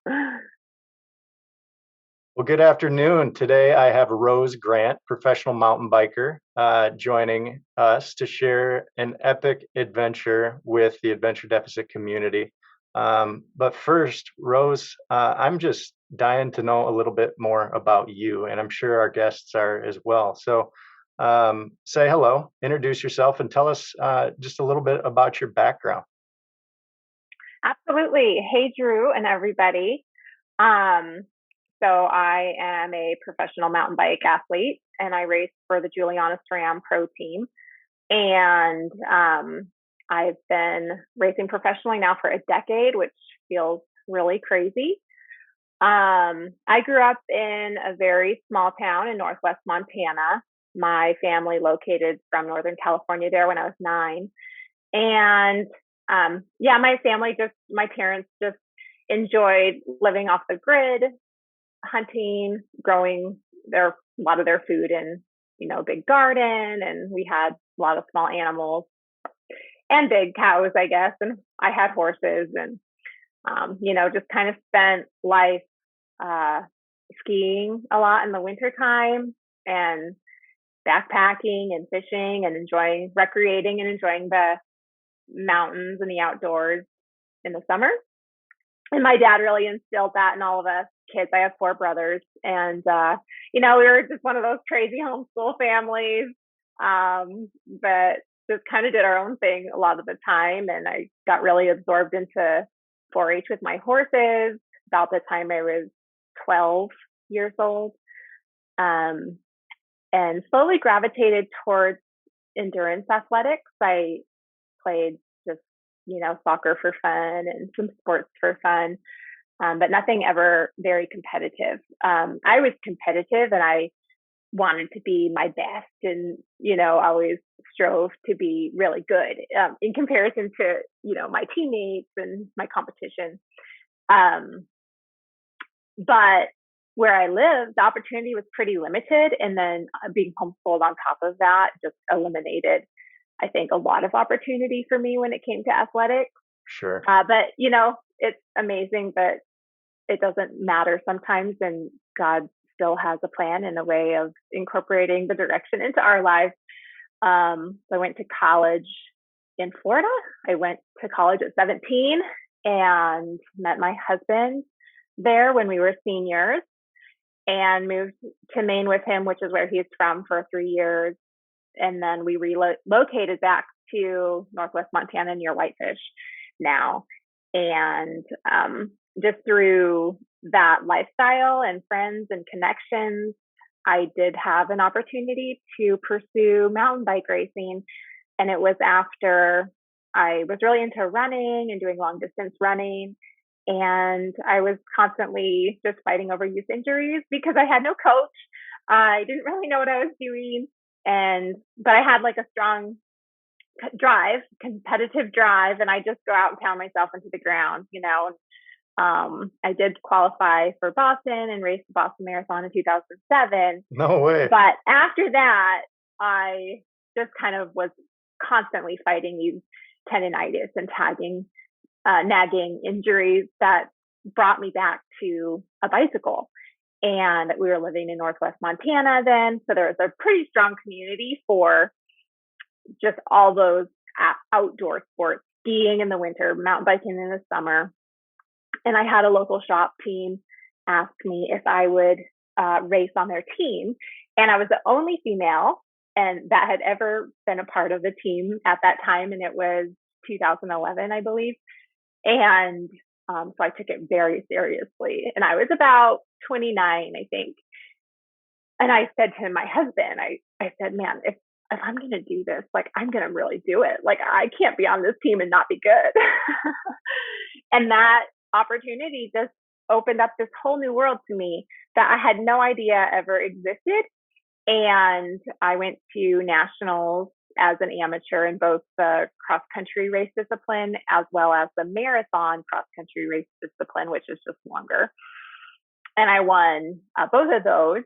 Well, good afternoon. Today I have Rose Grant, professional mountain biker, joining us to share an epic adventure with the adventure deficit community. But first, Rose, I'm just dying to know a little bit more about you, and I'm sure our guests are as well. So, say hello, introduce yourself, and tell us just a little bit about your background. Absolutely. Hey, Drew and everybody. Um, so I am a professional mountain bike athlete and I race for the Juliana SRAM Pro Team. And I've been racing professionally now for a decade, which feels really crazy. I grew up in a very small town in Northwest Montana. My family located from Northern California there when I was 9. And yeah, my parents just enjoyed living off the grid, hunting, growing a lot of their food in, big garden. And we had a lot of small animals and big cows, I guess. And I had horses and, just kind of spent life uh, skiing a lot in the wintertime and backpacking and fishing and enjoying recreating and enjoying the mountains and the outdoors in the summer. And my dad really instilled that in all of us kids. I have 4 brothers, and we were just one of those crazy homeschool families, but just kind of did our own thing a lot of the time. And I got really absorbed into 4-H with my horses about the time I was 12 years old, um, and slowly gravitated towards endurance athletics. I played just, soccer for fun and some sports for fun, but nothing ever very competitive. I was competitive and I wanted to be my best and, always strove to be really good in comparison to, my teammates and my competition. Um, but where I lived, the opportunity was pretty limited. And then being homeschooled on top of that just eliminated, I think, a lot of opportunity for me when it came to athletics. Sure. But it's amazing that it doesn't matter sometimes, and God still has a plan and a way of incorporating the direction into our lives. So I went to college in Florida. I went to college at 17 and met my husband there when we were seniors, and moved to Maine with him, which is where he's from, for 3 years. And then we relocated back to Northwest Montana near Whitefish now. And just through that lifestyle and friends and connections, I did have an opportunity to pursue mountain bike racing. And it was after I was really into running and doing long distance running. And I was constantly just fighting over youth injuries because I had no coach. I didn't really know what I was doing. But I had like a strong competitive drive, and I just go out and pound myself into the ground. I did qualify for Boston and raced the Boston Marathon in 2007. No way. But after that, I just kind of was constantly fighting these tendonitis and nagging injuries that brought me back to a bicycle. And we were living in Northwest Montana then. So there was a pretty strong community for just all those outdoor sports, skiing in the winter, mountain biking in the summer. And I had a local shop team ask me if I would race on their team. And I was the only female and that had ever been a part of the team at that time. And it was 2011, I believe. And so I took it very seriously. And I was about 29, I think. And I said to my husband, I said, man, if I'm going to do this, like, I'm going to really do it. Like, I can't be on this team and not be good. And that opportunity just opened up this whole new world to me that I had no idea ever existed. And I went to nationals as an amateur in both the cross country race discipline as well as the marathon cross country race discipline, which is just longer. And I won both of those.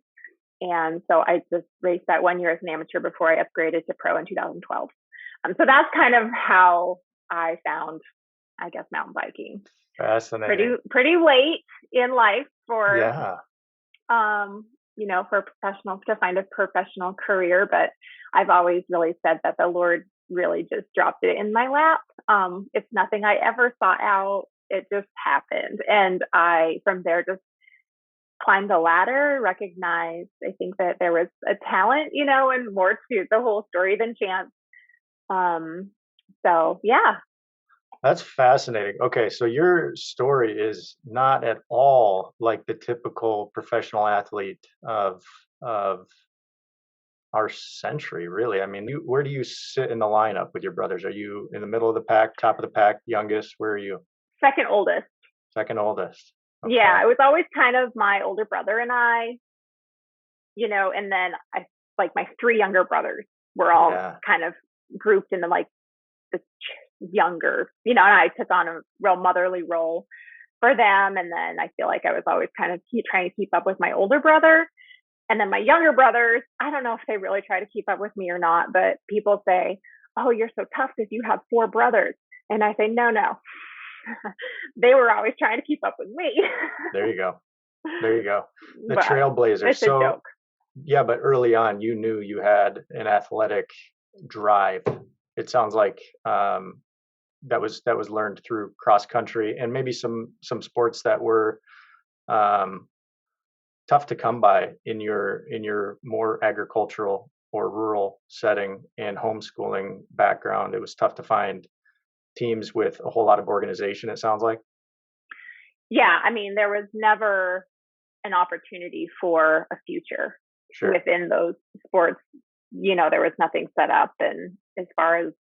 And so I just raced that 1 year as an amateur before I upgraded to pro in 2012. So that's kind of how I found I guess, mountain biking. Fascinating. Pretty late in life for Yeah. um, for professionals to find a professional career, but I've always really said that the Lord really just dropped it in my lap. It's nothing I ever sought out. It just happened. And I, from there, just climbed the ladder, recognized, I think that there was a talent, and more to the whole story than chance. Um, so yeah. That's fascinating. Okay, so your story is not at all like the typical professional athlete of our century, really. I mean, where do you sit in the lineup with your brothers? Are you in the middle of the pack, top of the pack, youngest? Where are you? Second oldest. Second oldest. Okay. Yeah, it was always kind of my older brother and I, and then I like my three younger brothers were all Yeah. kind of grouped into like the younger, and I took on a real motherly role for them. And then I feel like I was always kind of trying to keep up with my older brother. And then my younger brothers, I don't know if they really try to keep up with me or not, but people say, "Oh, you're so tough because you have four brothers." And I say, no, no. They were always trying to keep up with me. There you go. There you go. The But trailblazer. it's a So joke. yeah, but early on, you knew you had an athletic drive. It sounds like that was learned through cross country and maybe some sports that were um, tough to come by in your more agricultural or rural setting and homeschooling background. It was tough to find teams with a whole lot of organization. It sounds like. Yeah, I mean, there was never an opportunity for a future Sure. within those sports. There was nothing set up, and as far as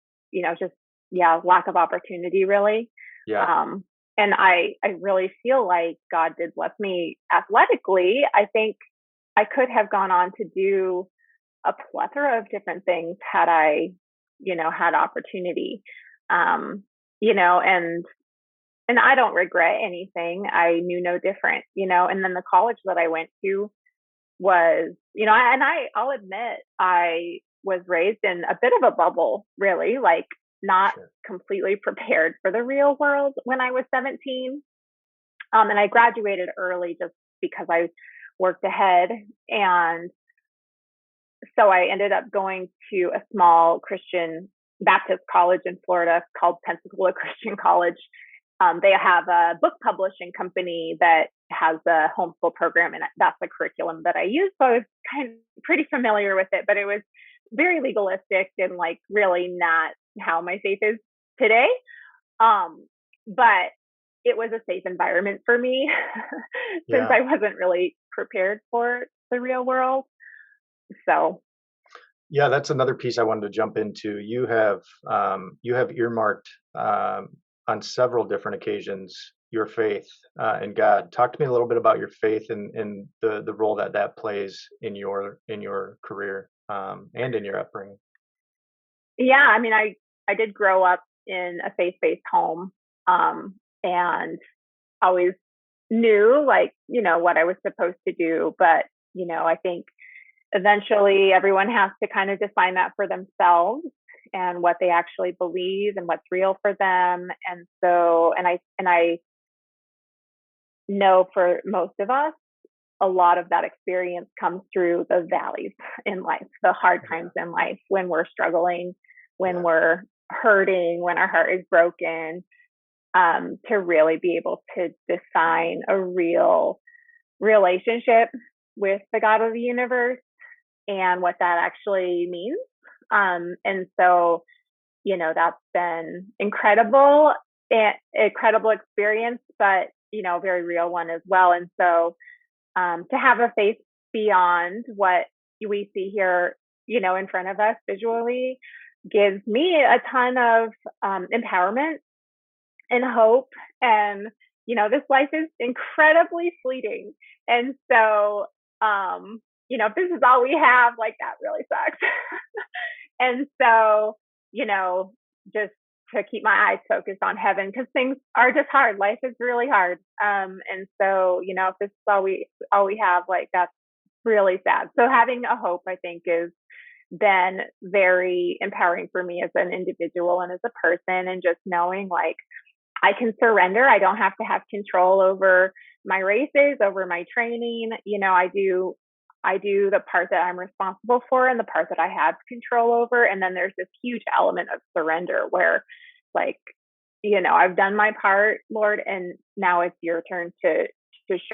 just yeah, lack of opportunity really. Yeah. Um, and I really feel like God did bless me athletically. I think I could have gone on to do a plethora of different things had I, had opportunity. Um, and I don't regret anything. I knew no different, and then the college that I went to was, I'll admit I was raised in a bit of a bubble, really, like not Sure. completely prepared for the real world when I was 17. And I graduated early just because I worked ahead. And so I ended up going to a small Christian Baptist college in Florida called Pensacola Christian College. They have a book publishing company that has a homeschool program, and that's the curriculum that I use. So I was kind of pretty familiar with it, but it was very legalistic and like really not how my faith is today. But it was a safe environment for me since Yeah. I wasn't really prepared for the real world. So Yeah, that's another piece I wanted to jump into. You have earmarked on several different occasions your faith in God. Talk to me a little bit about your faith and the role that plays in your career and in your upbringing. yeah, I mean, I did grow up in a faith-based home, and always knew like what I was supposed to do. But I think eventually everyone has to kind of define that for themselves and what they actually believe and what's real for them. And so, and I know for most of us, a lot of that experience comes through the valleys in life, the hard Yeah, times in life when we're struggling, when yeah, we're hurting, when our heart is broken, to really be able to define a real relationship with the God of the universe and what that actually means. And so, that's been incredible, incredible experience, but, a very real one as well. And so, to have a faith beyond what we see here, in front of us visually gives me a ton of empowerment and hope. And, this life is incredibly fleeting. And so, if this is all we have, like that really sucks. And so, just to keep my eyes focused on heaven because things are just hard. Life is really hard. And so, if this is all we have, like that's really sad. So having a hope, I think, is been very empowering for me as an individual and as a person, and just knowing like I can surrender. I don't have to have control over my races, over my training. I do the part that I'm responsible for and the part that I have control over. And then there's this huge element of surrender where, like, I've done my part, Lord, and now it's your turn to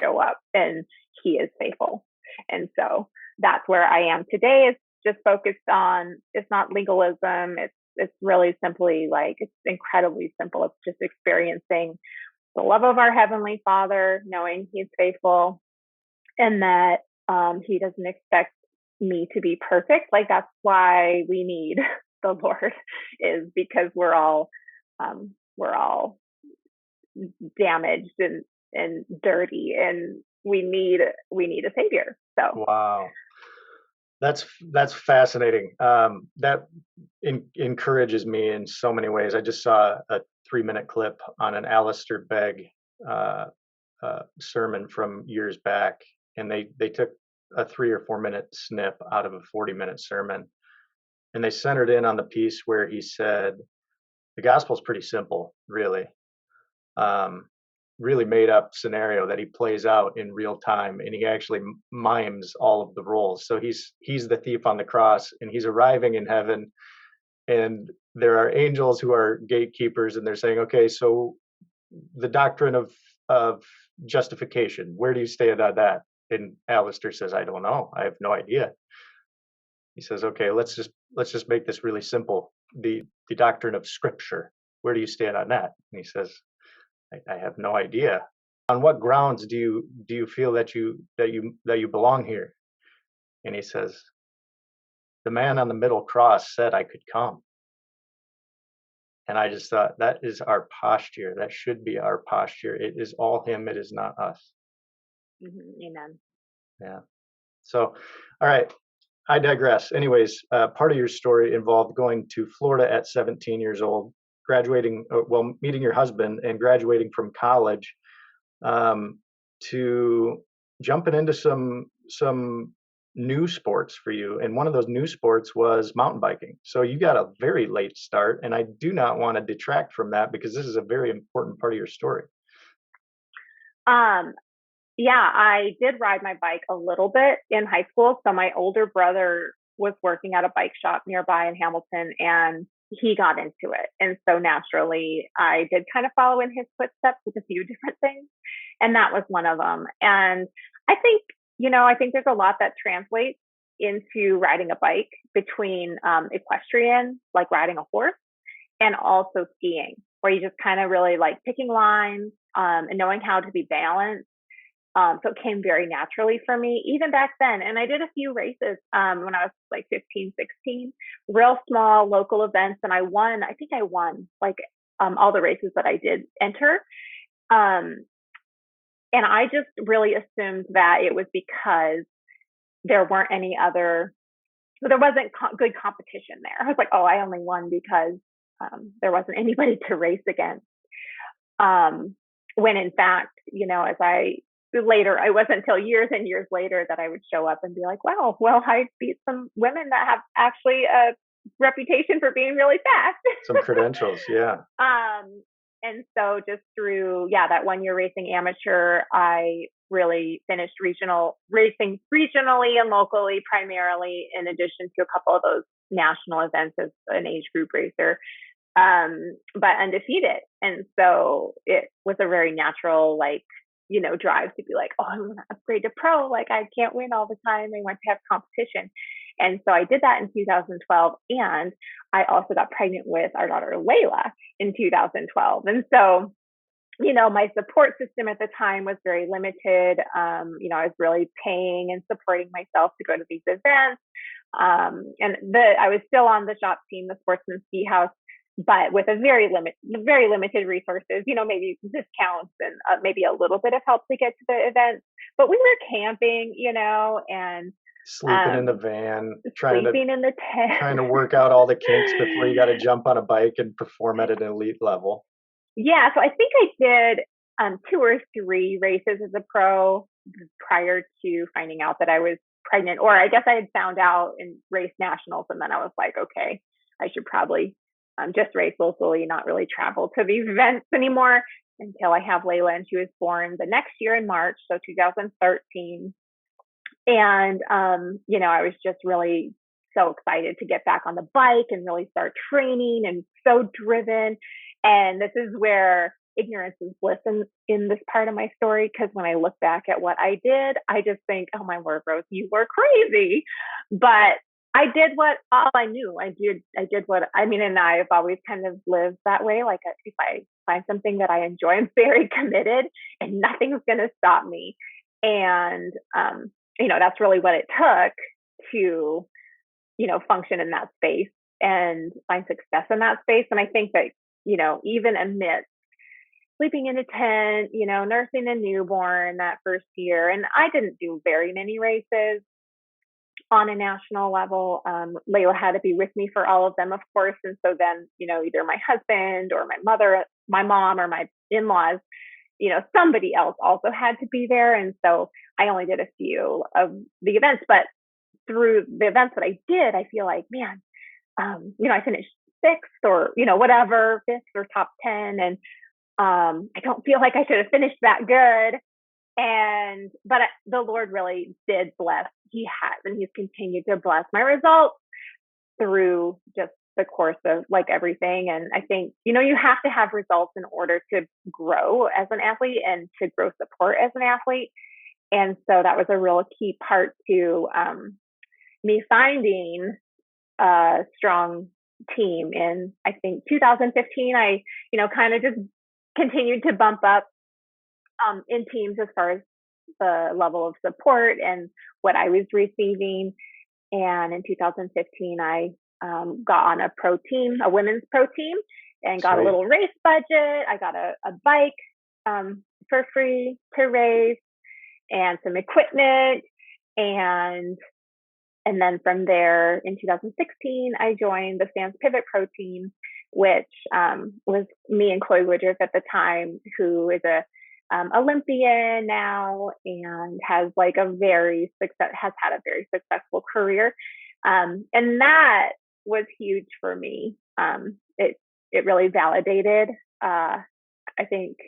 show up, and He is faithful. And so that's where I am today. It's just focused on, it's not legalism. It's really simply, like, it's incredibly simple. It's just experiencing the love of our Heavenly Father, knowing He's faithful, and that He doesn't expect me to be perfect. Like, that's why we need the Lord, is because we're all damaged and dirty, and we need a savior. So Wow. That's fascinating. That encourages me in so many ways. I just saw a 3-minute clip on an Alistair Begg uh, sermon from years back, and they took a 3 or 4 minute snip out of a 40-minute sermon, and they centered in on the piece where he said the gospel is pretty simple, really. Um, really made up scenario that he plays out in real time, and he actually mimes all of the roles. So he's the thief on the cross, and he's arriving in heaven, and there are angels who are gatekeepers, and they're saying, okay, so the doctrine of justification, where do you stand on that? And Alistair says, I don't know, I have no idea. He says, okay, let's just make this really simple. The doctrine of scripture, where do you stand on that? And he says, I have no idea. On what grounds do you feel that you belong here? And he says, the man on the middle cross said I could come. And I just thought, that is our posture. That should be our posture. It is all him. It is not us. amen. Yeah. So, all right. I digress. Anyways, part of your story involved going to Florida at 17 years old, graduating, meeting your husband and graduating from college, um, to jumping into some new sports for you. And one of those new sports was mountain biking. So you got a very late start, and I do not want to detract from that because this is a very important part of your story. Um, yeah, I did ride my bike a little bit in high school. So my older brother was working at a bike shop nearby in Hamilton, and he got into it. And so naturally, I did kind of follow in his footsteps with a few different things. And that was one of them. And I think, I think there's a lot that translates into riding a bike between equestrian, like riding a horse, and also skiing, where you just kind of really like picking lines and knowing how to be balanced. So it came very naturally for me, even back then. And I did a few races when I was like 15, 16, real small local events. And I think I won like all the races that I did enter. Um, and I just really assumed that it was because there weren't any other, there wasn't good competition there. I was like, oh, I only won because there wasn't anybody to race against. When in fact, as it wasn't until years and years later that I would show up and be like, wow, well, I beat some women that have actually a reputation for being really fast. Some credentials, yeah. And so just through, that 1 year racing amateur, I really finished racing regionally and locally, primarily, in addition to a couple of those national events as an age group racer, but undefeated. And so it was a very natural, drive to be like, oh, I want to upgrade to pro. Like, I can't win all the time. I want to have competition. And so I did that in 2012. And I also got pregnant with our daughter, Layla, in 2012. And so, my support system at the time was very limited. I was really paying and supporting myself to go to these events. I was still on the shop team, the Sportsman Ski House, but with very limited resources, maybe discounts and maybe a little bit of help to get to the events. But we were camping, and Sleeping in the van, sleeping in the tent, trying to work out all the kinks before you got to jump on a bike and perform at an elite level. Yeah, so I think I did 2 or 3 races as a pro prior to finding out that I was pregnant, or I guess I had found out in race nationals, and then I was like, okay, I should probably just race locally, not really travel to these events anymore until I have Layla, and she was born the next year in March, so 2013. And, I was just really so excited to get back on the bike and really start training and so driven. And this is where ignorance is bliss in this part of my story. Cause when I look back at what I did, I just think, oh my word, Rose, you were crazy. But I did what all I knew. I did what I mean, and I've always kind of lived that way. Like if I find something that I enjoy, I'm very committed and nothing's going to stop me. And, that's really what it took to, function in that space and find success in that space. And I think that, even amidst sleeping in a tent, nursing a newborn that first year, and I didn't do very many races on a national level. Layla had to be with me for all of them, of course. And so then, either my husband or my mother, my mom or my in-laws, somebody else also had to be there. And so I only did a few of the events, but through the events that I did, I feel like, man, I finished sixth or, whatever, fifth or top 10. And I don't feel like I should have finished that good. But the Lord really did bless. He has, and he's continued to bless my results through just the course of like everything. And I think, you have to have results in order to grow as an athlete and to grow support as an athlete. And so that was a real key part to me finding a strong team. In, I think, 2015, I, kind of just continued to bump up in teams as far as the level of support and what I was receiving. And in 2015, I got on a pro team, a women's pro team, and got a little race budget. I got a bike for free to race and some equipment. And then from there in 2016, I joined the Stance Pivot Pro team, which was me and Chloe Woodruff at the time, who is a Olympian now and has had a very successful career. And that was huge for me. It really validated, I think,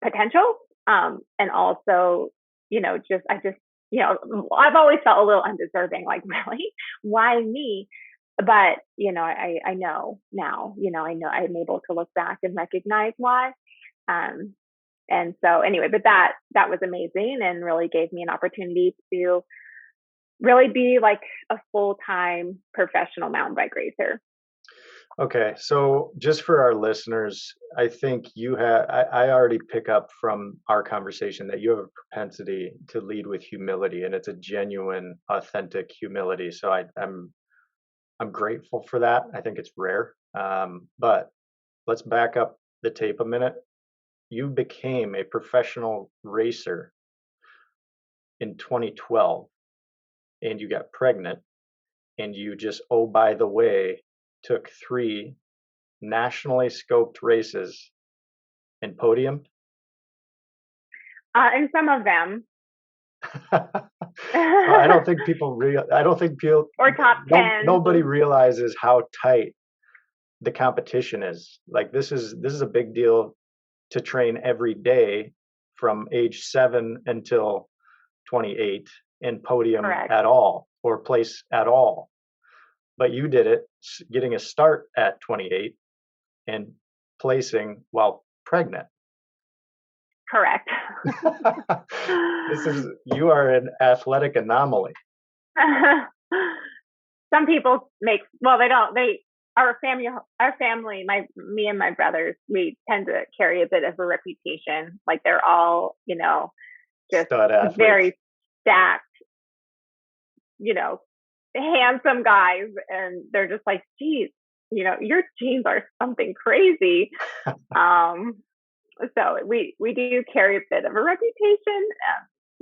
potential. And also, I've always felt a little undeserving, like, really, why me? But, I know now, I know I'm able to look back and recognize why. And so anyway, but that was amazing and really gave me an opportunity to really be like a full-time professional mountain bike racer. Okay, so just for our listeners, I think I already pick up from our conversation that you have a propensity to lead with humility, and it's a genuine, authentic humility. So I'm grateful for that. I think it's rare. But let's back up the tape a minute. You became a professional racer in 2012 and you got pregnant, and you just, oh, by the way, took 3 nationally scoped races and podiumed. And some of them. I don't think people or top 10. Nobody realizes how tight the competition is. Like this is a big deal to train every day from age 7 until 28 and podium Correct. at all or place at all. But you did it getting a start at 28 and placing while pregnant. Correct. You are an athletic anomaly. Some people our family, me and my brothers, we tend to carry a bit of a reputation. Like they're all, just very stacked, handsome guys. And they're just like, geez, your genes are something crazy. So we do carry a bit of a reputation,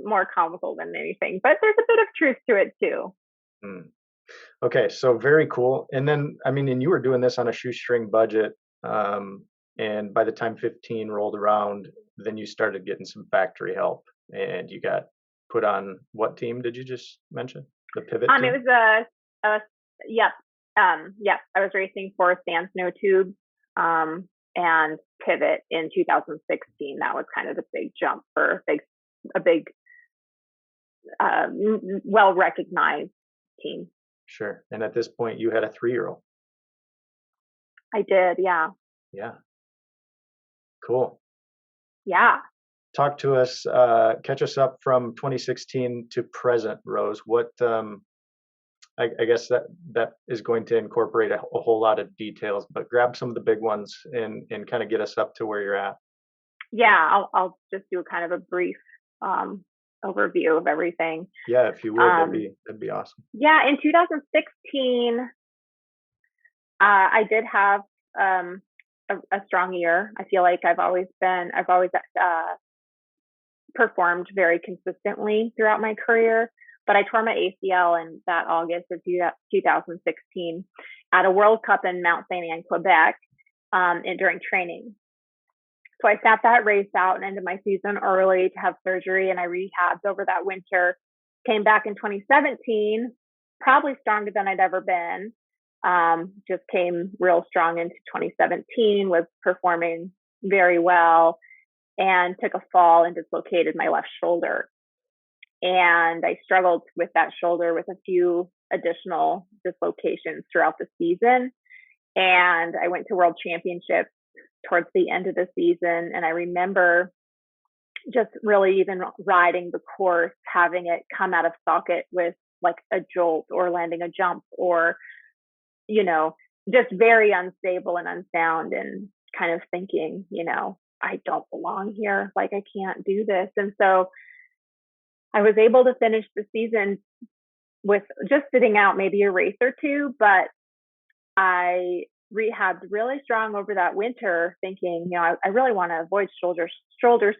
more comical than anything, but there's a bit of truth to it too. Okay, so very cool. And then, and you were doing this on a shoestring budget. And by the time 15 rolled around, then you started getting some factory help and you got put on what team did you just mention? The pivot team? It was Yeah, I was racing for sand snow tubes, and pivot in 2016. That was kind of the big jump for a big, well recognized team. Sure. And at this point, you had a 3-year-old. I did, yeah, Yeah. Cool. yeah. Talk to us, catch us up from 2016 to present, Rose. I guess that is going to incorporate a whole lot of details, but grab some of the big ones and kind of get us up to where you're at. Yeah, I'll just do kind of a brief um, overview of everything. Yeah, if you would, Um, that'd be awesome. yeah, in 2016, I did have um, a strong year. I feel like I've always performed very consistently throughout my career. But I tore my ACL in that August of 2016 at a World Cup in Mount Saint Anne, Quebec, during training. So I sat that race out and ended my season early to have surgery, and I rehabbed over that winter. Came back in 2017, probably stronger than I'd ever been. Just came real strong into 2017, was performing very well, and took a fall and dislocated my left shoulder. And I struggled with that shoulder with a few additional dislocations throughout the season. And I went to world championships towards the end of the season. And I remember just really even riding the course, having it come out of socket with like a jolt or landing a jump or, you know, just very unstable and unsound and kind of thinking, I don't belong here. Like, I can't do this. And so I was able to finish the season with just sitting out maybe a race or two, but I rehabbed really strong over that winter, thinking, I really want to avoid shoulder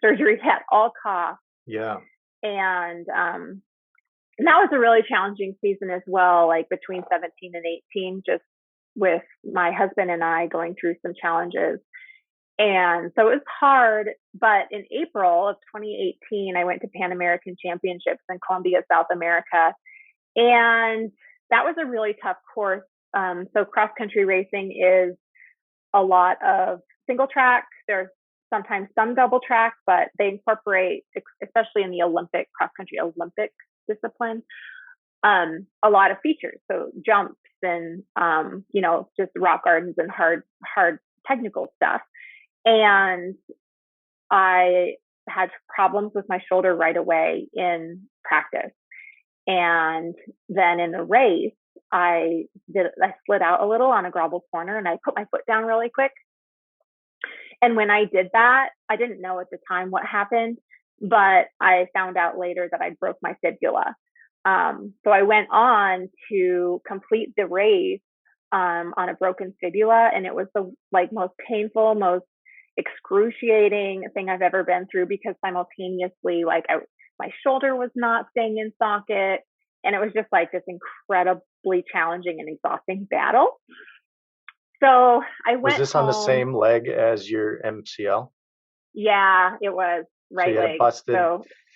surgery at all costs. Yeah. And that was a really challenging season as well, like between 17 and 18, just with my husband and I going through some challenges. And so it was hard, but in April of 2018, I went to Pan American Championships in Colombia, South America. And that was a really tough course. So cross country racing is a lot of single track. There's sometimes some double track, but they incorporate, especially in the cross country Olympic discipline, a lot of features. So jumps and, just rock gardens and hard technical stuff. And I had problems with my shoulder right away in practice. And then in the race, I slid out a little on a gravel corner and I put my foot down really quick. And when I did that, I didn't know at the time what happened, but I found out later that I broke my fibula. So I went on to complete the race on a broken fibula, and it was the most painful, most excruciating thing I've ever been through, because simultaneously, my shoulder was not staying in socket, and it was just this incredibly challenging and exhausting battle. So I went. Was this home. On the same leg as your MCL? Yeah, it was right so you had leg. a busted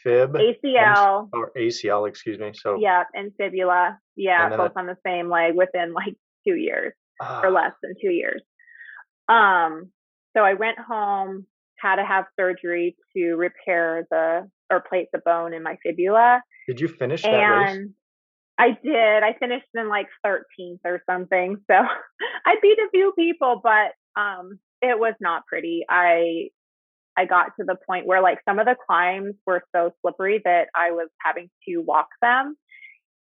fib, ACL, or ACL, excuse me. So yeah, and fibula, yeah, and both on the same leg within 2 years or less than 2 years. So I went home, had to have surgery to repair or plate the bone in my fibula. Did you finish that race? I did. I finished in 13th or something. So I beat a few people, but it was not pretty. I got to the point where some of the climbs were so slippery that I was having to walk them.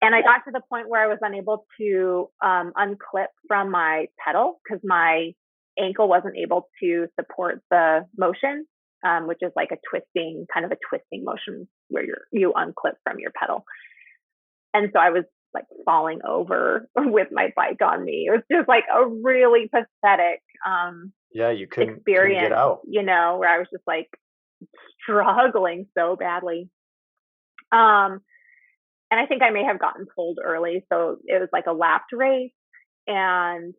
And I got to the point where I was unable to unclip from my pedal because my ankle wasn't able to support the motion, which is a twisting motion where you unclip from your pedal. And so I was falling over with my bike on me. It was just a really pathetic you couldn't experience, get out. Where I was just struggling so badly. And I think I may have gotten pulled early. So it was a lapped race. And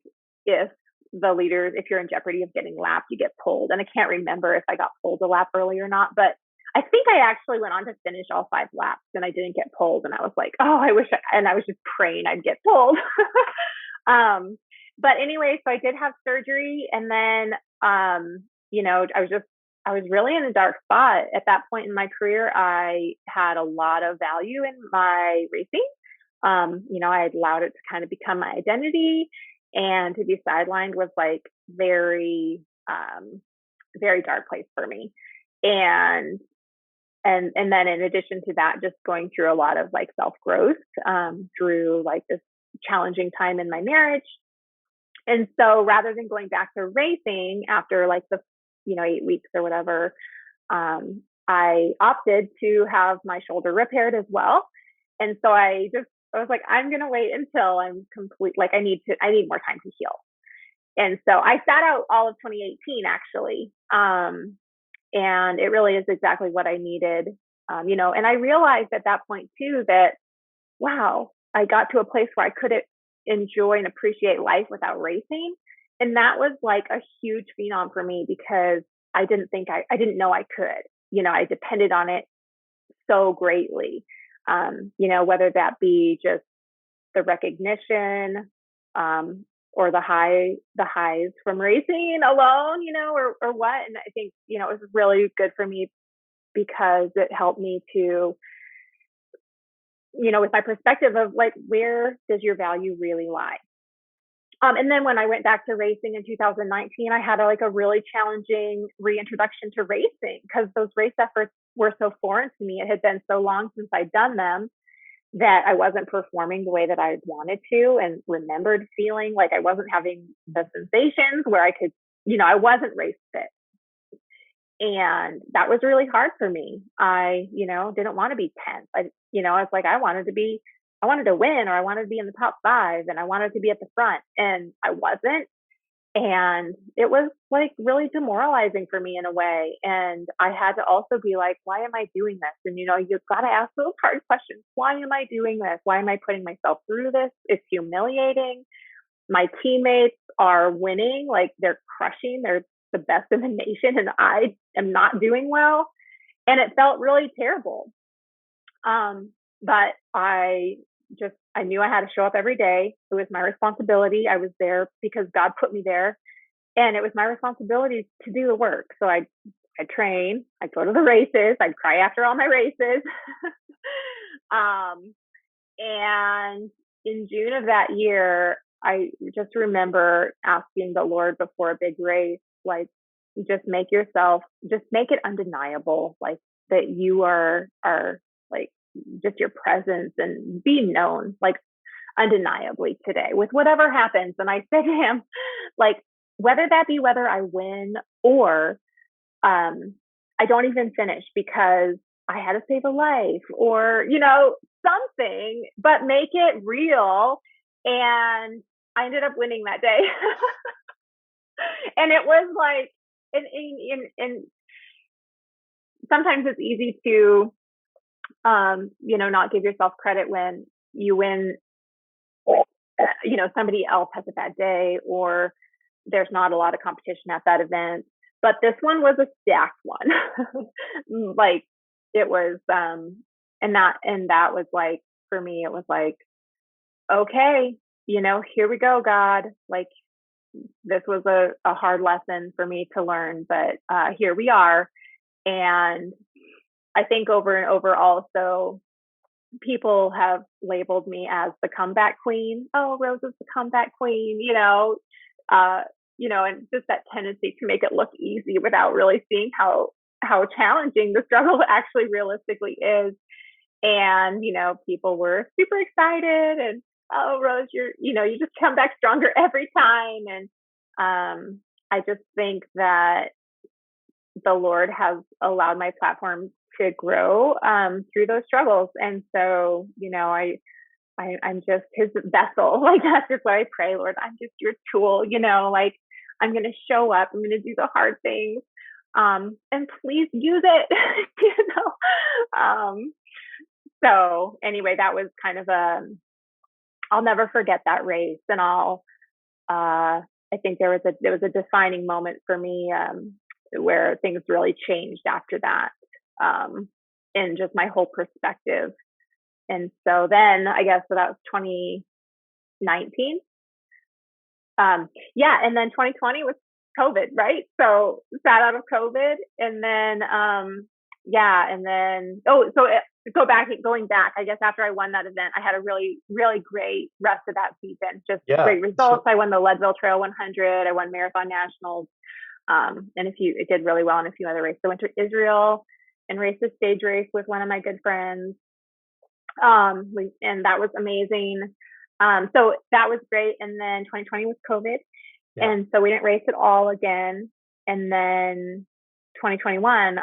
if you're in jeopardy of getting lapped, you get pulled. And I can't remember if I got pulled a lap early or not, but I think I actually went on to finish all 5 laps and I didn't get pulled. And I was oh, and I was just praying I'd get pulled. um, but anyway, so I did have surgery, and then I was really in a dark spot at that point in my career. I had a lot of value in my racing. I had allowed it to kind of become my identity, and to be sidelined was like very, very dark place for me. And and then in addition to that, just going through a lot of like self growth through like this challenging time in my marriage. And so rather than going back to racing after like the 8 weeks or whatever, I opted to have my shoulder repaired as well. And so I was like, I'm gonna wait until I'm complete. Like I need more time to heal. And so I sat out all of 2018 actually. And it really is exactly what I needed. And I realized at that point too that, wow, I got to a place where I could enjoy and appreciate life without racing. And that was like a huge phenom for me because I didn't know I could. I depended on it so greatly. Whether that be just the recognition, or the highs from racing alone, or what. And I think, it was really good for me because it helped me to, with my perspective of like, where does your value really lie? And then when I went back to racing in 2019, I had a really challenging reintroduction to racing because those race efforts were so foreign to me. It had been so long since I'd done them that I wasn't performing the way that I wanted to and remembered feeling like I wasn't having the sensations where I could, I wasn't race fit. And that was really hard for me. I, didn't want to be 10th. I was like, I wanted to win, or I wanted to be in the top 5, and I wanted to be at the front, and I wasn't. And it was like really demoralizing for me in a way. And I had to also be like, why am I doing this? And you've got to ask those hard questions. Why am I doing this? Why am I putting myself through this? It's humiliating. My teammates are winning, like they're crushing, they're the best in the nation, and I am not doing well. And it felt really terrible. But I knew I had to show up every day. It was my responsibility. I was there because God put me there, and it was my responsibility to do the work. So I train, I'd go to the races, I'd cry after all my races. And in June of that year, I just remember asking the Lord before a big race, like, just make it undeniable, like that you are like just your presence, and be known like undeniably today with whatever happens. And I said to him, like, whether I win or I don't even finish because I had to save a life, or something, but make it real. And I ended up winning that day. And it was like, and sometimes it's easy to not give yourself credit when you win, somebody else has a bad day, or there's not a lot of competition at that event. But this one was a stacked one. Like it was, and that was like, for me, it was like, okay, here we go, God. Like, this was a hard lesson for me to learn, but here we are. And I think over and over also, people have labeled me as the comeback queen. Oh, Rose is the comeback queen, and just that tendency to make it look easy without really seeing how challenging the struggle actually realistically is. And, people were super excited, and, oh, Rose, you just come back stronger every time. And I just think that the Lord has allowed my platform to grow through those struggles. And so, I'm just his vessel. Like, that's just what I pray, Lord. I'm just your tool, like, I'm going to show up. I'm going to do the hard things. And please use it, So anyway, that was kind of I'll never forget that race. And I think there was a defining moment for me, where things really changed after that, in just my whole perspective. And so then I guess, so that was 2019. Yeah, and then 2020 was COVID, right? So sat out of COVID, and then yeah, and then going back, I guess after I won that event, I had a really really great rest of that season. Just Yeah. great results. So I won the Leadville Trail 100. I won Marathon Nationals, and it did really well in a few other races. I went to Israel and raced a stage race with one of my good friends. And that was amazing. So that was great. And then 2020 was COVID. yeah. And so we didn't race at all again. And then 2021,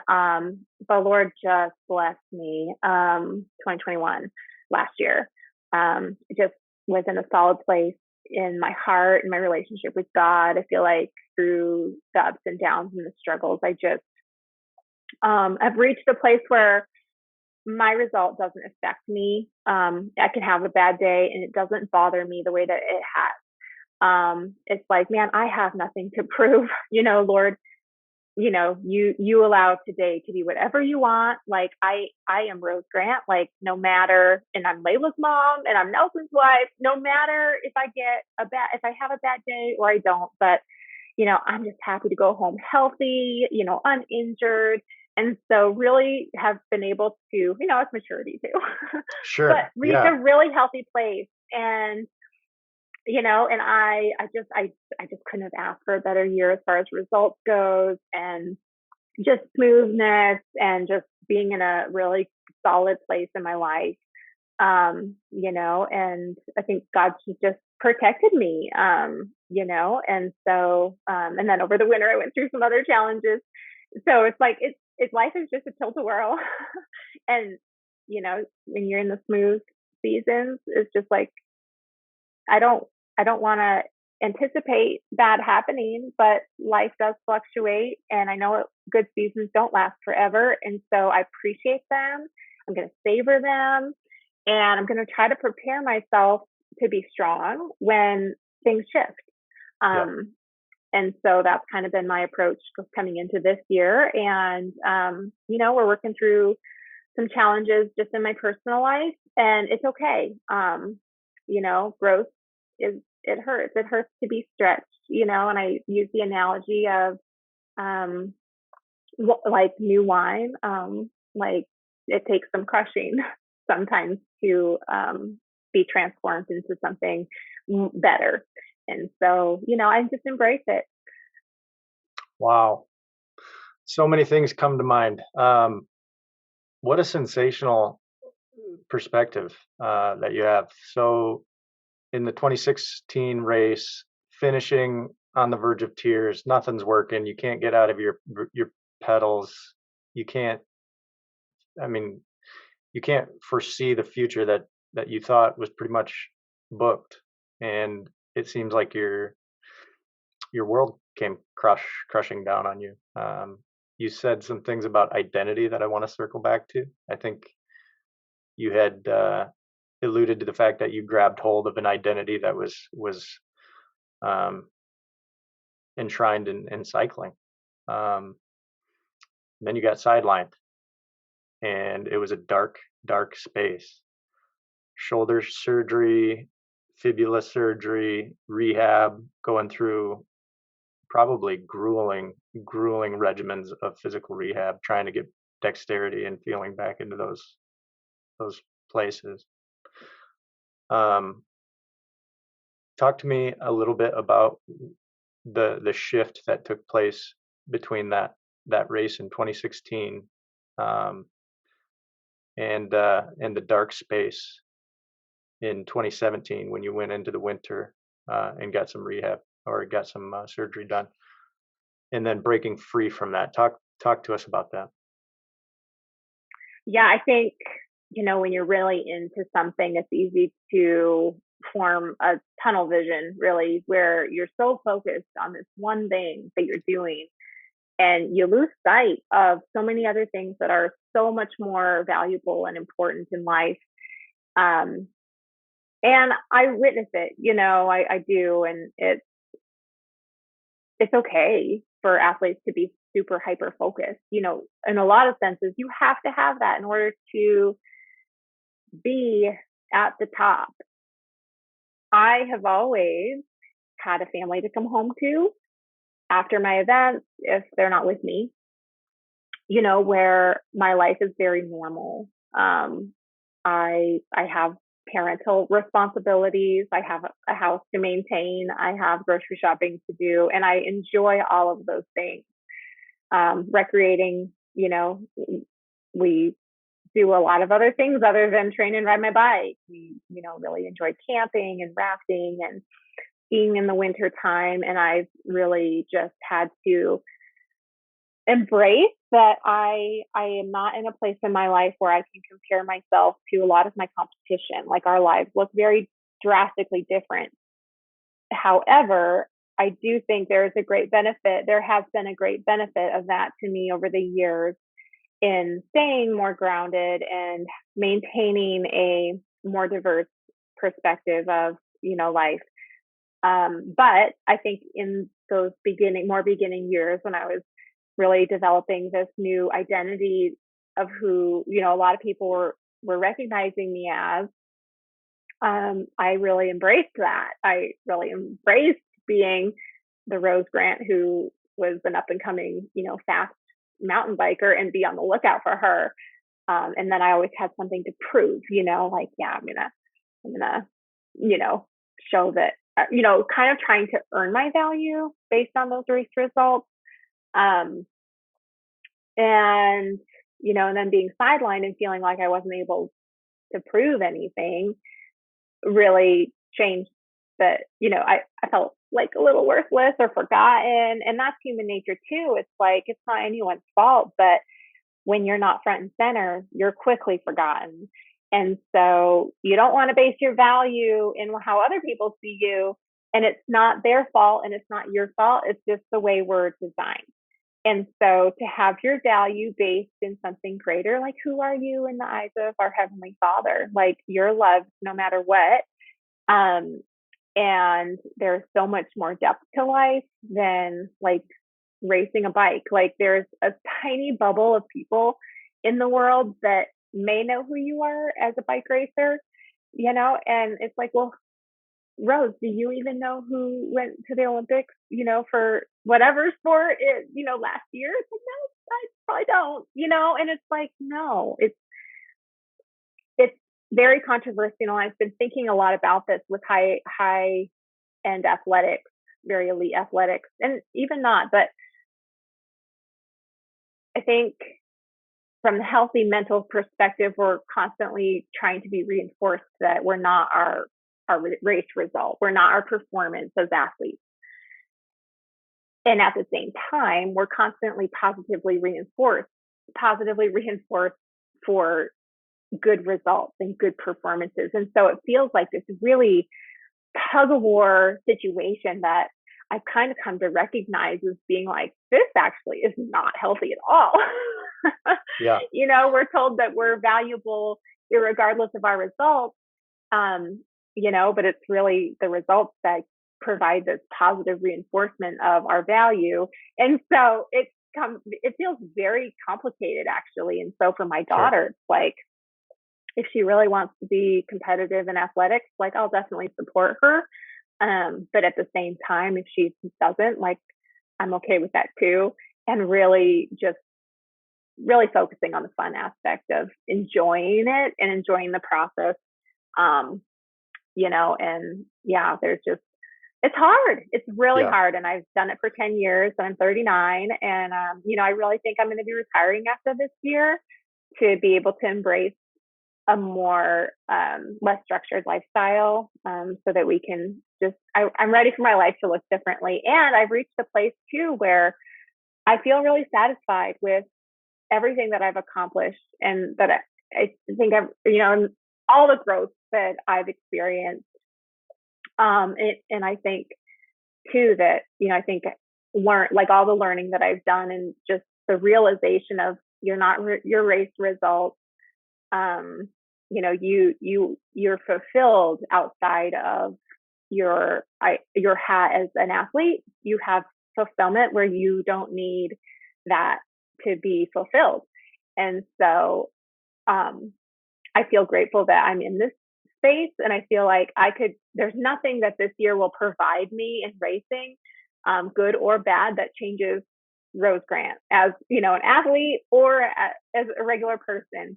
the Lord just blessed me. 2021 last year, just was in a solid place in my heart and my relationship with God. I feel like through the ups and downs and the struggles, I just have reached a place where my result doesn't affect me. I can have a bad day and it doesn't bother me the way that it has. It's like, man, I have nothing to prove, Lord, you allow today to be whatever you want. Like I am Rose Grant, like no matter, and I'm Layla's mom and I'm Nelson's wife, no matter if if I have a bad day or I don't, but I'm just happy to go home healthy, uninjured. And so really have been able to, it's maturity too, but Sure. reach Yeah. a really healthy place. And and I just couldn't have asked for a better year as far as results goes, and just smoothness and just being in a really solid place in my life. And I think God just protected me, and so, and then over the winter I went through some other challenges. So it's like, it's life is just a tilt-a-whirl. And, when you're in the smooth seasons, it's just like, I don't I don't want to anticipate that happening, but life does fluctuate, and I know good seasons don't last forever, and so I appreciate them. I'm going to savor them, and I'm going to try to prepare myself to be strong when things shift. Yeah. Um, and so that's kind of been my approach coming into this year. And we're working through some challenges just in my personal life, and it's okay. Growth is it hurts. It hurts to be stretched, and I use the analogy of um like new wine. Like it takes some crushing sometimes to be transformed into something better. And so, I just embrace it. Wow. So many things come to mind. What a sensational perspective that you have. So in the 2016 race, finishing on the verge of tears, nothing's working. You can't get out of your pedals. You can't. I mean, you can't foresee the future that you thought was pretty much booked, and it seems like your world came crushing down on you. You said some things about identity that I want to circle back to. I think you had alluded to the fact that you grabbed hold of an identity that was um, enshrined in cycling. Um, then you got sidelined, and it was a dark space. Shoulder surgery, fibula surgery, rehab, going through probably grueling regimens of physical rehab, trying to get dexterity and feeling back into those places. Um, Talk to me a little bit about the shift that took place between that race in 2016 um, and the dark space in 2017 when you went into the winter and got some rehab or got some surgery done, and then breaking free from that. Talk to us about that. Yeah, I think, when you're really into something, it's easy to form a tunnel vision, really, where you're so focused on this one thing that you're doing, and you lose sight of so many other things that are so much more valuable and important in life. Um, and I witness it, I do, and it's okay for athletes to be super hyper focused. In a lot of senses, you have to have that in order to be at the top. I have always had a family to come home to after my events if they're not with me, where my life is very normal. I have parental responsibilities. I have a house to maintain. I have grocery shopping to do, and I enjoy all of those things. Recreating, we do a lot of other things other than train and ride my bike. We, really enjoy camping and rafting and skiing in the winter time. And I've really just had to embrace that I am not in a place in my life where I can compare myself to a lot of my competition. Like our lives look very drastically different. However, I do think there is a great benefit. There has been a great benefit of that to me over the years in staying more grounded and maintaining a more diverse perspective of, life. But I think in those more beginning years when I was really developing this new identity of who, a lot of people were recognizing me as, I really embraced that. I really embraced being the Rose Grant who was an up and coming, fast mountain biker and be on the lookout for her. And then I always had something to prove, like, yeah, I'm gonna, show that, kind of trying to earn my value based on those race results. And, and then being sidelined and feeling like I wasn't able to prove anything really changed that, I felt like a little worthless or forgotten. And that's human nature too. It's like, it's not anyone's fault, but when you're not front and center, you're quickly forgotten. And so you don't want to base your value in how other people see you. And it's not their fault and it's not your fault. It's just the way we're designed. And so to have your value based in something greater, like who are you in the eyes of our Heavenly Father? Like you're loved no matter what. And there's so much more depth to life than like racing a bike. Like there's a tiny bubble of people in the world that may know who you are as a bike racer, and it's like, well, Rose, do you even know who went to the Olympics, for whatever sport it, last year? It's like, no, I probably don't, and it's like, no, it's very controversial. I've been thinking a lot about this with high end athletics, very elite athletics, and even not, but I think from the healthy mental perspective, we're constantly trying to be reinforced that we're not our race result. We're not our performance as athletes. And at the same time, we're constantly positively reinforced for good results and good performances. And so it feels like this really tug of war situation that I've kind of come to recognize as being like, this actually is not healthy at all. Yeah. We're told that we're valuable regardless of our results. But it's really the results that provide this positive reinforcement of our value. And so it feels very complicated actually. And so for my daughter, It's like, if she really wants to be competitive in athletics, like I'll definitely support her. But at the same time, if she doesn't, like, I'm okay with that too. And really focusing on the fun aspect of enjoying it and enjoying the process. And yeah, it's hard. It's really hard. And I've done it for 10 years and I'm 39. And, I really think I'm going to be retiring after this year to be able to embrace a more, less structured lifestyle, so that we can I'm ready for my life to look differently. And I've reached a place too, where I feel really satisfied with everything that I've accomplished and that I think all the growth that I've experienced. And I think too that, I think like all the learning that I've done and just the realization of you're not your race results. You're fulfilled outside of your hat as an athlete. You have fulfillment where you don't need that to be fulfilled. And so, I feel grateful that I'm in this space. And I feel like there's nothing that this year will provide me in racing, good or bad, that changes Rose Grant as, an athlete or as a regular person.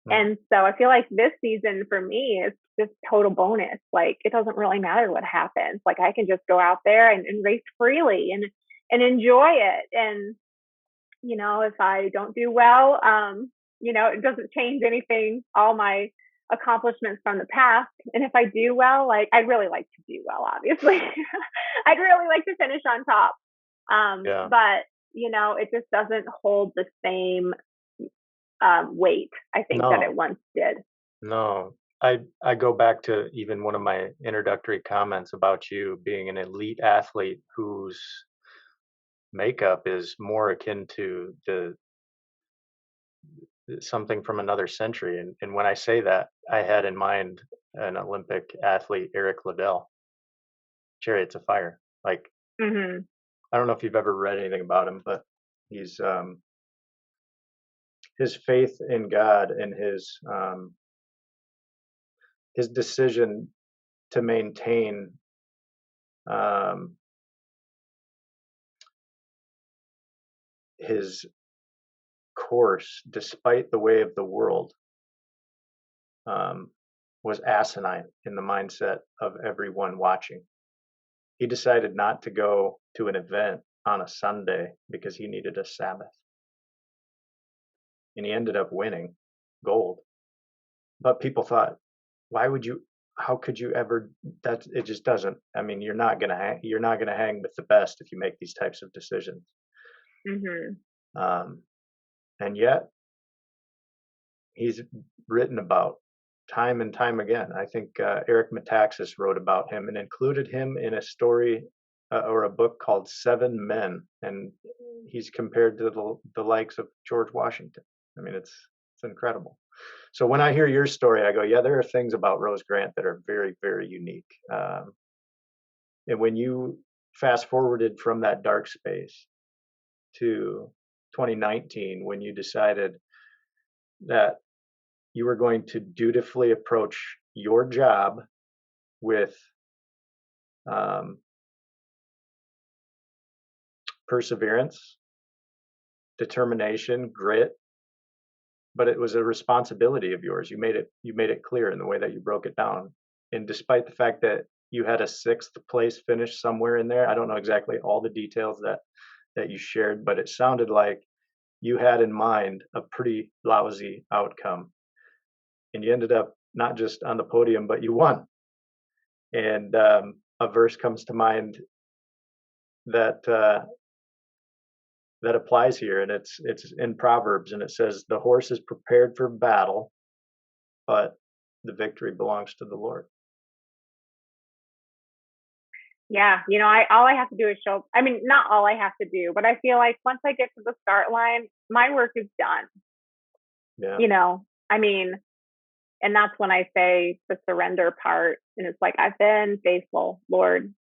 Hmm. And so I feel like this season for me is just total bonus. Like, it doesn't really matter what happens. Like, I can just go out there and race freely and enjoy it. And, if I don't do well, it doesn't change anything, all my accomplishments from the past. And if I do well, like, I'd really like to do well, obviously. I'd really like to finish on top. Yeah. But, it just doesn't hold the same weight, I think, that it No, once did. no. I go back to even one of my introductory comments about you being an elite athlete whose makeup is more akin to the something from another century. And when I say that, I had in mind an Olympic athlete, Eric Liddell, Chariots of Fire. Like, Hmm. I don't know if you've ever read anything about him, but he's his faith in God and his decision to maintain um, his course despite the way of the world um, was asinine in the mindset of everyone watching. He decided not to go to an event on a Sunday because he needed a Sabbath, and he ended up winning gold. But people thought, why would you? How could you ever? That it just doesn't. I mean, you're not gonna hang with the best if you make these types of decisions. Hmm. Um, and yet, he's written about time and time again. I think Eric Metaxas wrote about him and included him in a story or a book called Seven Men, and he's compared to the likes of George Washington. I mean, it's incredible. So when I hear your story, I go, yeah, there are things about Rose Grant that are very, very unique. And when you fast forwarded from that dark space to 2019, when you decided that you were going to dutifully approach your job with um, perseverance, determination, grit, but it was a responsibility of yours. You made it clear in the way that you broke it down. And despite the fact that you had a sixth place finish somewhere in there, I don't know exactly all the details that you shared, but it sounded like you had in mind a pretty lousy outcome, and you ended up not just on the podium, but you won. And a verse comes to mind that that applies here, and it's in Proverbs, and it says, "The horse is prepared for battle, but the victory belongs to the Lord." Yeah, all I have to do is show. I mean, not all I have to do, but I feel like once I get to the start line, my work is done. Yeah. You know, I mean, and that's when I say the surrender part, and it's like, I've been faithful, Lord.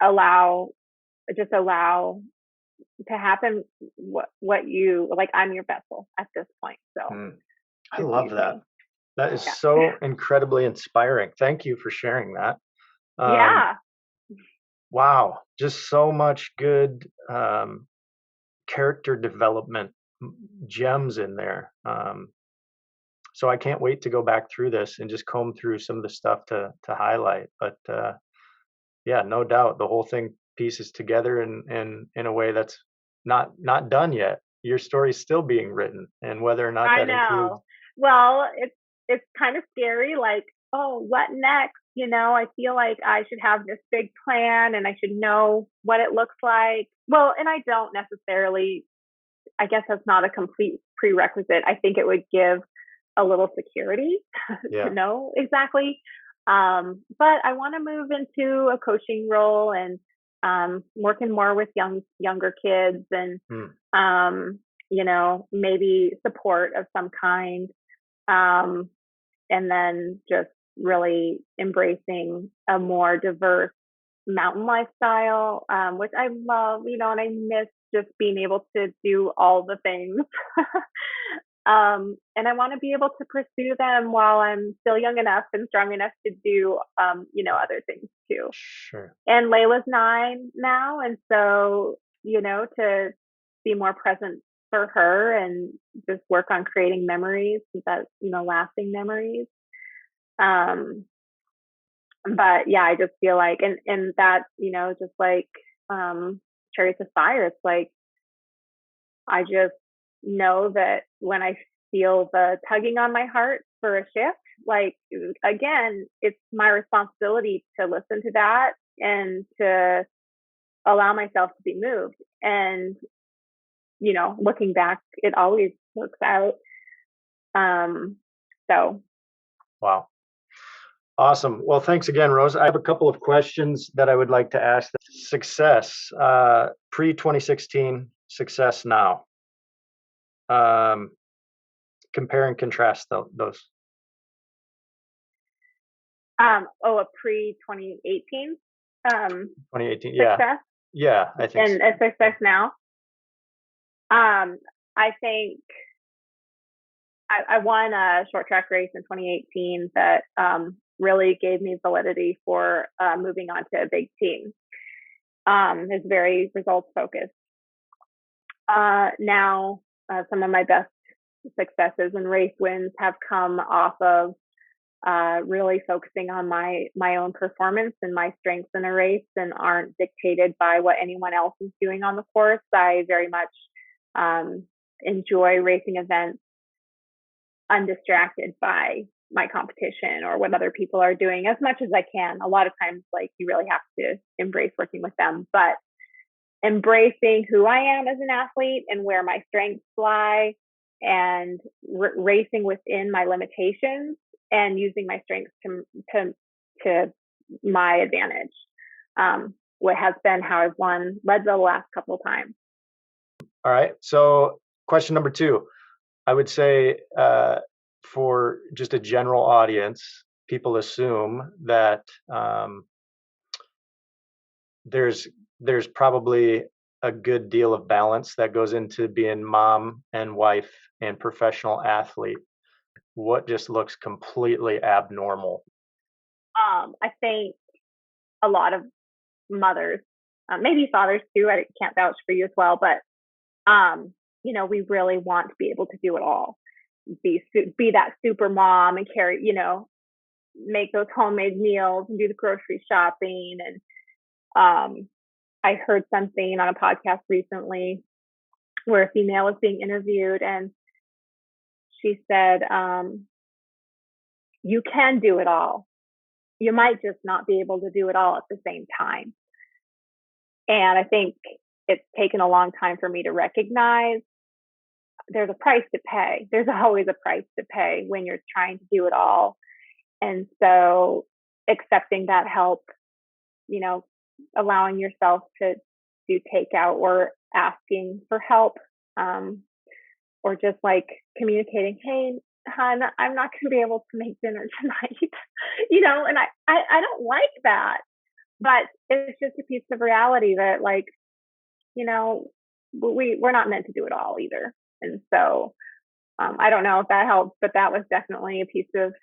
Allow allow to happen what you like. I'm your vessel at this point, so Mm. I just love use that. me. That is Yeah. so incredibly inspiring. Thank you for sharing that. Um, Yeah. wow, just so much good character development gems in there. So I can't wait to go back through this and just comb through some of the stuff to highlight. But yeah, no doubt the whole thing pieces together in a way that's not done yet. Your story's still being written, and whether or not I that includes, know. Well, it's kind of scary. Like, oh, what next? I feel like I should have this big plan, and I should know what it looks like. Well, and I don't necessarily. I guess that's not a complete prerequisite. I think it would give a little security to yeah. know exactly. But I want to move into a coaching role and working more with younger kids and Hmm. maybe support of some kind. Um, and then just really embracing a more diverse mountain lifestyle, which I love, and I miss just being able to do all the things. And I want to be able to pursue them while I'm still young enough and strong enough to do, other things too. Sure. And Layla's 9 now, and so to be more present for her and just work on creating memories that lasting memories. Um, but yeah, I just feel like, and that just like chariots of fire. It's like I just know that when I feel the tugging on my heart for a shift, like again, it's my responsibility to listen to that and to allow myself to be moved. And, looking back, it always works out. So Wow. Awesome. Well, thanks again, Rose. I have a couple of questions that I would like to ask. Success, pre 2016, success now. Compare and contrast those. a pre 2018 2018. Yeah. success Yeah. I think so. and a success now. I think I won a short track race in 2018 that really gave me validity for moving on to a big team. It's very results focused. Now, some of my best successes and race wins have come off of really focusing on my own performance and my strengths in a race, and aren't dictated by what anyone else is doing on the course. I very much enjoy racing events undistracted by my competition or what other people are doing as much as I can. A lot of times, like, you really have to embrace working with them, but embracing who I am as an athlete and where my strengths lie, and racing within my limitations and using my strengths to my advantage. What has been how I've won Leadville the last couple of times. All right. So, question number 2. I would say for just a general audience, people assume that there's probably a good deal of balance that goes into being mom and wife and professional athlete. What just looks completely abnormal? I think a lot of mothers, maybe fathers too. I can't vouch for you as well, but we really want to be able to do it all. Be that super mom and carry, make those homemade meals and do the grocery shopping. And I heard something on a podcast recently where a female was being interviewed, and she said, "You can do it all. You might just not be able to do it all at the same time." And I think it's taken a long time for me to recognize there's a price to pay. There's always a price to pay when you're trying to do it all. And so accepting that help, allowing yourself to do takeout or asking for help, or just like communicating, "Hey, hon, I'm not going to be able to make dinner tonight." And I don't like that, but it's just a piece of reality that, like, we're not meant to do it all either. And so I don't know if that helps, but that was definitely a piece of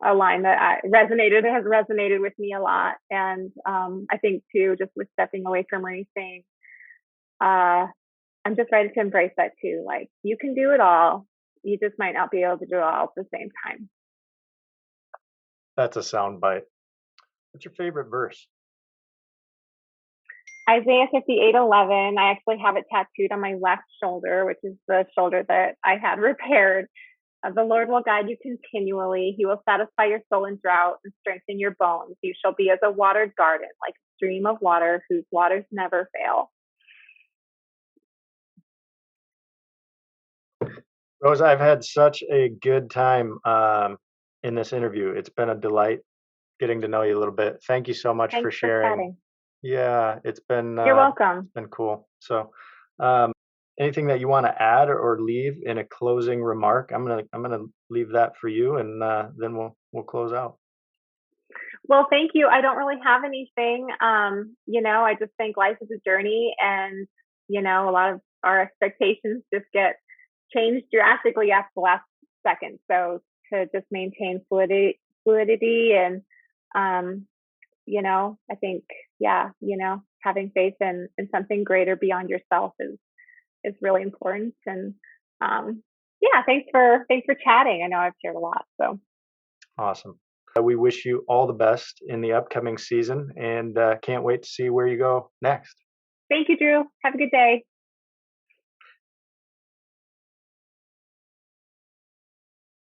a line that has resonated with me a lot. And I think too, just with stepping away from racing, I'm just ready to embrace that too. Like, you can do it all. You just might not be able to do it all at the same time. That's a sound bite. What's your favorite verse? Isaiah 58:11. I actually have it tattooed on my left shoulder, which is the shoulder that I had repaired. The Lord will guide you continually. He will satisfy your soul in drought and strengthen your bones. You shall be as a watered garden, like a stream of water whose waters never fail. Rose, I've had such a good time in this interview. It's been a delight getting to know you a little bit. Thank you so much for Thanks for sharing. chatting. Yeah, it's been You're welcome. it's been cool. So, anything that you want to add or leave in a closing remark? I'm gonna leave that for you, and then we'll close out. Well, thank you. I don't really have anything. I just think life is a journey, and a lot of our expectations just get changed drastically after the last second. So to just maintain fluidity and, um, I think, yeah, having faith in something greater beyond yourself is really important. And yeah, thanks for chatting. I know I've shared a lot. So Awesome. We wish you all the best in the upcoming season and can't wait to see where you go next. thank you, Drew. Have a good day.